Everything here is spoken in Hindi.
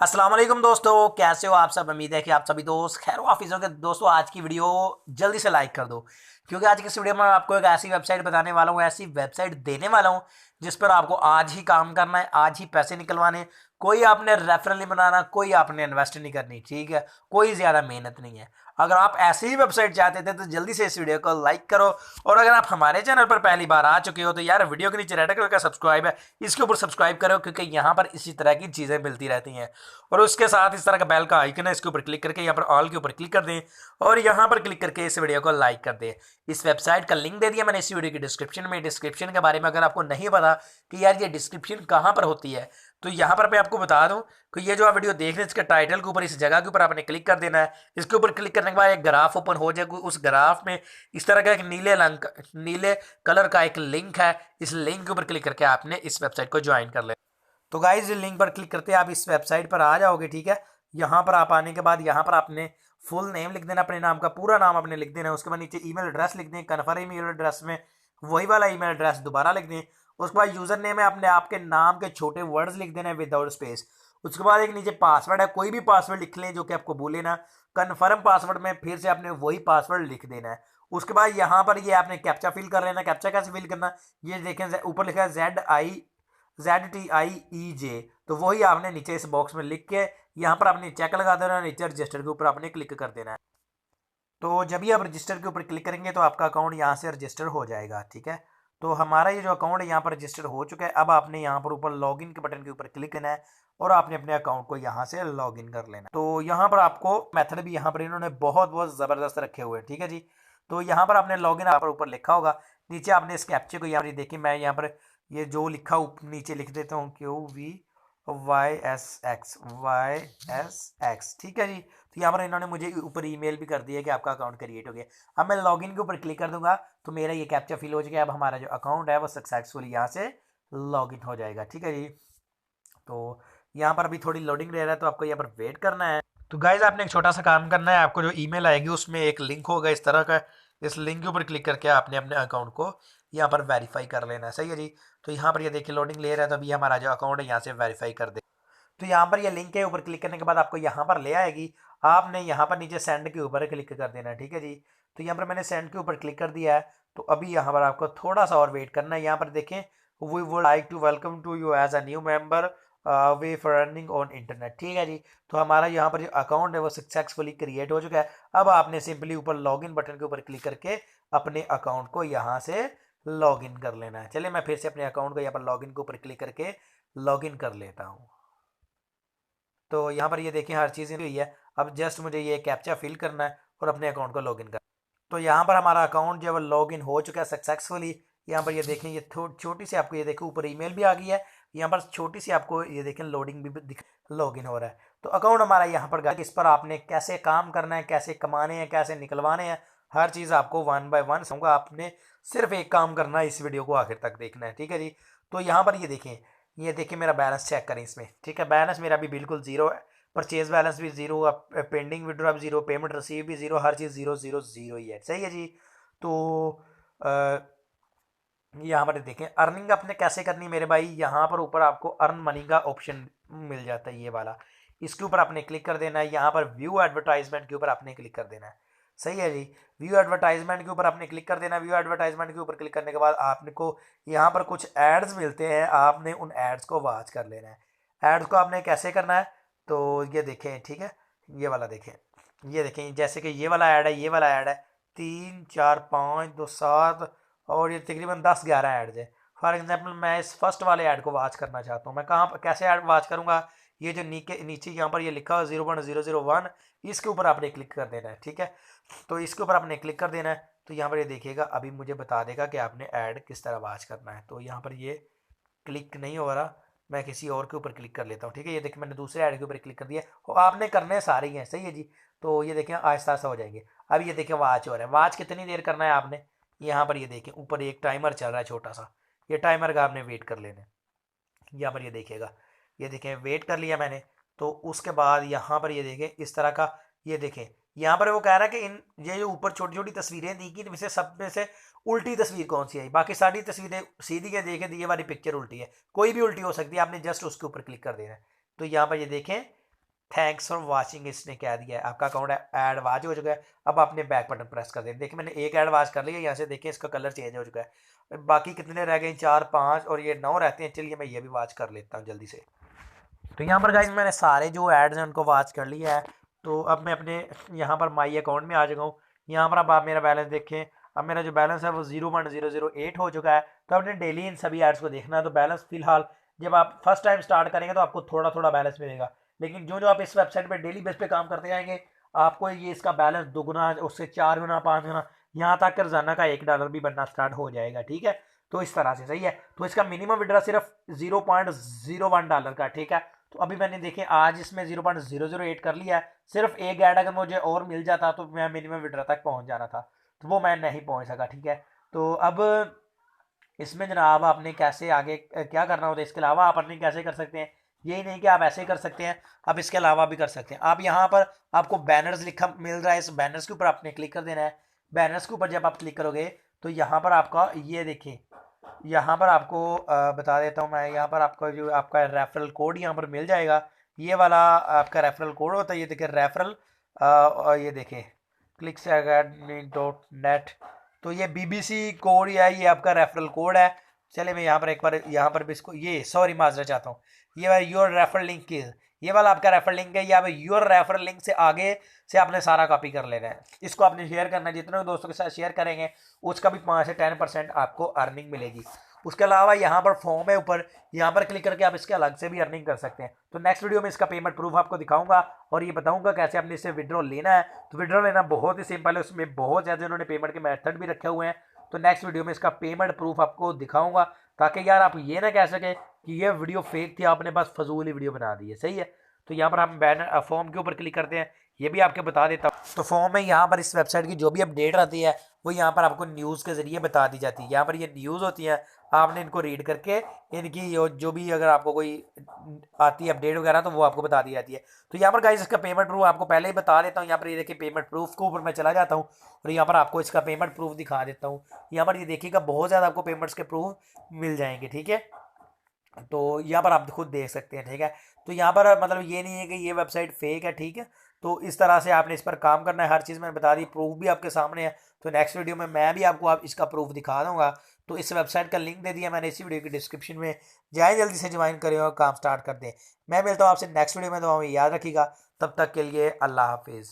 अस्सलाम वालेकुम दोस्तों, कैसे हो आप सब। उम्मीद है कि आप सभी दोस्त खैर ऑफिस होंगे। दोस्तों आज की वीडियो जल्दी से लाइक कर दो, क्योंकि आज की इस वीडियो में मैं आपको एक ऐसी वेबसाइट बताने वाला हूँ, ऐसी वेबसाइट देने वाला हूँ जिस पर आपको आज ही काम करना है, आज ही पैसे निकलवाने। कोई आपने रेफरल नहीं बनाना, कोई आपने इन्वेस्ट नहीं करनी, ठीक है। कोई ज़्यादा मेहनत नहीं है। अगर आप ऐसी ही वेबसाइट चाहते थे तो जल्दी से इस वीडियो को लाइक करो। और अगर आप हमारे चैनल पर पहली बार आ चुके हो तो यार वीडियो के नीचे रेड कलर का सब्सक्राइब है, इसके ऊपर सब्सक्राइब करो, क्योंकि यहाँ पर इसी तरह की चीज़ें मिलती रहती हैं। और उसके साथ इस तरह का बेल का आइकन है, इसके ऊपर क्लिक करके यहाँ पर ऑल के ऊपर क्लिक कर दें और यहाँ पर क्लिक करके इस वीडियो को लाइक कर दें। इस वेबसाइट का लिंक दे दिया मैंने इस वीडियो की डिस्क्रिप्शन में। डिस्क्रिप्शन के बारे में अगर आपको नहीं पता कि यार ये डिस्क्रिप्शन कहाँ पर होती है, तो यहाँ पर मैं आपको बता दूं कि ये जो आप वीडियो देख रहे हैं इसके टाइटल के ऊपर, इस जगह के ऊपर आपने क्लिक कर देना है। इसके ऊपर क्लिक करने के बाद एक ग्राफ ओपन हो जाएगा। उस ग्राफ में इस तरह का एक नीले कलर का एक लिंक है। इस लिंक के ऊपर क्लिक करके आपने इस वेबसाइट को ज्वाइन कर लेना। तो गाइज लिंक पर क्लिक करते आप इस वेबसाइट पर आ जाओगे, ठीक है। यहाँ पर आप आने के बाद यहाँ पर आपने फुल नेम लिख देना, अपने नाम का पूरा नाम आपने लिख देना। उसके बाद नीचे ईमेल एड्रेस लिख दें, कन्फर्म ईमेल एड्रेस में वही वाला ईमेल एड्रेस दोबारा लिख दें। उसके बाद यूजर नेम है आपने आपके नाम के छोटे वर्ड्स लिख देना विदाउट स्पेस। उसके बाद एक नीचे पासवर्ड है, कोई भी पासवर्ड लिख लें जो कि आपको भूले ना। कन्फर्म पासवर्ड में फिर से आपने वही पासवर्ड लिख देना है। उसके बाद यहाँ पर ये आपने कैप्चा फिल कर लेना। कैप्चा कैसे फिल करना, ये देखें ऊपर लिखा है ZTIEJ, तो वही आपने नीचे इस बॉक्स में लिख के यहाँ पर आपने चेक लगा देना। नीचे रजिस्टर के ऊपर आपने क्लिक कर देना है। तो जब भी आप रजिस्टर के ऊपर क्लिक करेंगे तो आपका अकाउंट यहाँ से रजिस्टर हो जाएगा, ठीक है। तो हमारा ये जो अकाउंट है यहाँ पर रजिस्टर हो चुका है। अब आपने यहाँ पर ऊपर लॉगिन के बटन के ऊपर क्लिक करना है और आपने अपने अकाउंट को यहाँ से लॉगिन कर लेना है। तो यहाँ पर आपको मेथड भी यहाँ पर इन्होंने बहुत बहुत ज़बरदस्त रखे हुए हैं, ठीक है जी। तो यहाँ पर आपने लॉगिन यहाँ पर ऊपर लिखा होगा। नीचे आपने इस कैप्चे को यहाँ पर देखिए, मैं यहाँ पर ये जो लिखा नीचे लिख देता हूँ QVYSX, ठीक है जी। तो यहाँ पर इन्होंने मुझे ऊपर ईमेल भी कर दिया है कि आपका अकाउंट क्रिएट हो गया। अब मैं लॉगिन के ऊपर क्लिक कर दूंगा तो मेरा ये कैप्चा फिल हो जाएगा। अब हमारा जो अकाउंट है वो सक्सेसफुली यहाँ से लॉगिन हो जाएगा, ठीक है जी। तो यहाँ पर अभी थोड़ी लोडिंग ले रहा है, तो आपको यहाँ पर वेट करना है। तो गाइज आपने एक छोटा सा काम करना है। आपको जो ईमेल आएगी उसमें एक लिंक होगा इस तरह का, इस लिंक के ऊपर क्लिक करके आपने अपने अकाउंट को यहाँ पर वेरीफाई कर लेना है, सही है जी। तो यहाँ पर ये देखिए लोडिंग ले रहा है, तो अभी हमारा जो अकाउंट है यहाँ से वेरीफाई कर दे। तो यहाँ पर ये लिंक है, ऊपर क्लिक करने के बाद आपको यहाँ पर ले आएगी। आपने यहाँ पर नीचे सेंड के ऊपर क्लिक कर देना है, ठीक है जी। तो यहाँ पर मैंने सेंड के ऊपर क्लिक कर दिया है। तो अभी यहाँ पर आपको थोड़ा सा और वेट करना है। यहाँ पर देखें, we would like to welcome to you as a new member way for earning on internet, ठीक है जी। तो हमारा यहाँ पर जो अकाउंट है वो सक्सेसफुली क्रिएट हो चुका है। अब आपने सिंपली ऊपर लॉगिन बटन के ऊपर क्लिक करके अपने अकाउंट को यहाँ से लॉगिन कर लेना है। चलिए मैं फिर से अपने अकाउंट को यहाँ पर लॉगिन के ऊपर क्लिक करके लॉगिन कर लेता हूँ। तो यहाँ पर ये देखें हर चीज़ हुई है। अब जस्ट मुझे ये कैप्चा फिल करना है और अपने अकाउंट को लॉगिन करना है। तो यहाँ पर हमारा अकाउंट जो है वो लॉगिन हो चुका है सक्सेसफुली। यहाँ पर ये देखें, ये छोटी सी आपको ये देखें ऊपर ईमेल भी आ गई है। यहाँ पर छोटी सी आपको ये देखें लोडिंग भी लॉगिन हो रहा है। तो अकाउंट हमारा यहाँ पर, इस पर आपने कैसे काम करना है, कैसे कमाने हैं, कैसे निकलवाने हैं, हर चीज़ आपको वन बाय वन समझूंगा। आपने सिर्फ एक काम करना है, इस वीडियो को आखिर तक देखना है, ठीक है जी। तो यहाँ पर ये देखिए मेरा बैलेंस चेक करें इसमें, ठीक है। बैलेंस मेरा भी बिल्कुल जीरो है। परचेज बैलेंस भी जीरो, पेंडिंग विड्रॉ भी जीरो, पेमेंट रिसीव भी जीरो, हर चीज़ जीरो जीरो जीरो ही है, सही है जी। तो यहाँ पर देखें अर्निंग अपने कैसे करनी है मेरे भाई। यहाँ पर ऊपर आपको अर्न मनी का ऑप्शन मिल जाता है, ये वाला। इसके ऊपर आपने क्लिक कर देना है। यहाँ पर व्यू एडवर्टाइजमेंट के ऊपर आपने क्लिक कर देना है, सही है जी। व्यू एडवर्टाइजमेंट के ऊपर आपने क्लिक कर देना है। व्यू एडवर्टाइजमेंट के ऊपर क्लिक करने के बाद आपको यहाँ पर कुछ एड्स मिलते हैं, आपने उन एड्स को वॉच कर लेना है। एड्स को आपने कैसे करना है, तो ये देखें, ठीक है। ये वाला देखें, ये देखें, जैसे कि ये वाला ऐड है, ये वाला ऐड है 3 4 5 2 7 और ये तकरीबन 10-11 ऐड्स है। फॉर एग्जांपल मैं इस फर्स्ट वाले ऐड को वॉच करना चाहता हूँ। मैं कहाँ पर कैसे ऐड वॉच करूँगा, ये जो नीचे यहाँ पर ये लिखा हुआ 0.001, इसके ऊपर आपने क्लिक कर देना है, ठीक है। तो इसके ऊपर आपने क्लिक कर देना है। तो यहाँ पर ये देखिएगा, अभी मुझे बता देगा कि आपने ऐड किस तरह वॉच करना है। तो यहाँ पर ये क्लिक नहीं हो रहा, मैं किसी और के ऊपर क्लिक कर लेता हूँ, ठीक है। ये देखिए मैंने दूसरे ऐड के ऊपर क्लिक कर दिया और आपने करने सारे ही हैं, सही है जी। तो ये देखें आहिस्ता आहिस्ता हो जाएंगे। अब ये देखें वॉच हो रहा है। वॉच कितनी देर करना है आपने, यहाँ पर ये देखें ऊपर एक टाइमर चल रहा है छोटा सा, ये टाइमर का आपने वेट कर लेना है। यहाँ पर ये देखिएगा, ये देखें वेट कर लिया मैंने। तो उसके बाद यहाँ पर ये देखें इस तरह का, ये देखें यहाँ पर वो कह रहा है कि इन ये जो ऊपर छोटी छोटी तस्वीरें दी कि इनमें से सब में से उल्टी तस्वीर कौन सी आई। बाकी सारी तस्वीरें सीधी है, देखें ये वाली पिक्चर उल्टी है, कोई भी उल्टी हो सकती है। आपने जस्ट उसके ऊपर क्लिक कर देना है। तो यहाँ पर ये देखें थैंक्स फॉर वॉचिंग इसने क्या दिया है, आपका अकाउंट ऐड वाच हो चुका है। अब आपने बैक बटन प्रेस कर दिया, देखिए मैंने एक ऐड वाच कर लिया, यहाँ से देखिए इसका कलर चेंज हो चुका है। बाकी कितने रह गए, 4 5 और ये 9 रहते हैं। चलिए मैं ये भी वॉच कर लेता हूँ जल्दी से। तो यहाँ पर गाइस मैंने सारे जो एड्स हैं उनको वॉच कर लिया है। तो अब मैं अपने यहाँ पर माई अकाउंट में आ चुका हूँ। यहाँ पर अब आप मेरा बैलेंस देखें, अब मेरा जो बैलेंस है वो 0.008 हो चुका है। तो आपने डेली इन सभी एड्स को देखना है। तो बैलेंस फिलहाल जब आप फर्स्ट टाइम स्टार्ट करेंगे तो आपको थोड़ा थोड़ा बैलेंस मिलेगा, लेकिन जो जो आप इस वेबसाइट पर डेली बेस पे काम करते जाएंगे आपको ये इसका बैलेंस दुगुना, उससे 4 गुना, 5 गुना, यहाँ तक कर रोजाना का $1 भी बनना स्टार्ट हो जाएगा। ठीक है, तो इस तरह से सही है। तो इसका मिनिमम विड्रॉ सिर्फ $0.01 का, ठीक है। तो अभी मैंने देखे आज इसमें 0.008 कर लिया है। सिर्फ एक ऐड अगर मुझे और मिल जाता तो मैं मिनिमम विड्रॉ तक पहुंच जाना था, तो वो मैं नहीं पहुंच सका। ठीक है, तो अब इसमें जनाब आपने कैसे आगे क्या करना होता है, इसके अलावा आप अर्निंग कैसे कर सकते हैं, यही नहीं कि आप ऐसे ही कर सकते हैं, आप इसके अलावा भी कर सकते हैं। आप यहाँ पर आपको बैनर्स लिखा मिल रहा है, इस बैनर्स के ऊपर आपने क्लिक कर देना है। बैनर्स के ऊपर जब आप क्लिक करोगे तो यहाँ पर आपका ये देखिए, यहाँ पर आपको बता देता हूँ मैं, यहाँ पर आपका जो आपका रेफरल कोड यहाँ पर मिल जाएगा। ये वाला आपका रेफरल कोड होता है, ये देखिए रेफरल, ये देखिए clicksacademy.net। तो ये BBC कोड या ये आपका रेफरल कोड है। चलिए मैं यहाँ पर एक बार यहाँ पर भी इसको ये सॉरी माजरा चाहता हूँ, ये वाला योर रेफरल लिंक इज, ये वाला आपका रेफरल लिंक है। यहाँ पे योर रेफरल लिंक से आगे से आपने सारा कॉपी कर लेना है। इसको आपने शेयर करना है, जितने दोस्तों के साथ शेयर करेंगे उसका भी 5 से 10% आपको अर्निंग मिलेगी। उसके अलावा यहाँ पर फॉर्म है ऊपर, यहाँ पर क्लिक करके आप इसके अलग से भी अर्निंग कर सकते हैं। तो नेक्स्ट वीडियो में इसका पेमेंट प्रूफ आपको दिखाऊंगा और ये बताऊंगा कैसे आपने इससे विड्रॉ लेना है। तो विड्रॉ लेना बहुत ही सिंपल है, उसमें बहुत ज़्यादा उन्होंने पेमेंट के मेथड भी रखे हुए हैं। तो नेक्स्ट वीडियो में इसका पेमेंट प्रूफ आपको दिखाऊंगा, ताकि यार आप ये ना कह सके कि ये वीडियो फेक थी, आपने बस फजूल ही वीडियो बना दी है। सही है, तो यहाँ पर हम बैनर फॉर्म के ऊपर क्लिक करते हैं, ये भी आपके बता देता हूँ। तो फॉर्म में यहाँ पर इस वेबसाइट की जो भी अपडेट आती है वो यहाँ पर आपको न्यूज़ के ज़रिए बता दी जाती है। यहाँ पर ये न्यूज़ होती है, आपने इनको रीड करके इनकी जो भी अगर आपको कोई आती है अपडेट वगैरह तो वो आपको बता दी जाती है। तो यहाँ पर गाइस इसका पेमेंट प्रूफ आपको पहले ही बता देता हूँ। यहाँ पर ये देखिए पेमेंट प्रूफ के ऊपर मैं चला जाता हूँ और यहाँ पर आपको इसका पेमेंट प्रूफ दिखा देता हूँ। यहाँ पर ये देखिएगा बहुत ज़्यादा आपको पेमेंट्स के प्रूफ मिल जाएंगे। ठीक है, तो यहाँ पर आप खुद देख सकते हैं। ठीक है, तो यहाँ पर मतलब ये नहीं है कि ये वेबसाइट फेक है। ठीक है, तो इस तरह से आपने इस पर काम करना है, हर चीज़ मैंने बता दी, प्रूफ भी आपके सामने है। तो नेक्स्ट वीडियो में मैं भी आपको इसका प्रूफ दिखा दूंगा। तो इस वेबसाइट का लिंक दे दिया मैंने इसी वीडियो की डिस्क्रिप्शन में, जाए जल्दी से ज्वाइन करें और काम स्टार्ट कर दें। मैं मिलता हूँ आपसे नेक्स्ट वीडियो में, तो हमें याद रखिएगा। तब तक के लिए अल्लाह हाफिज़।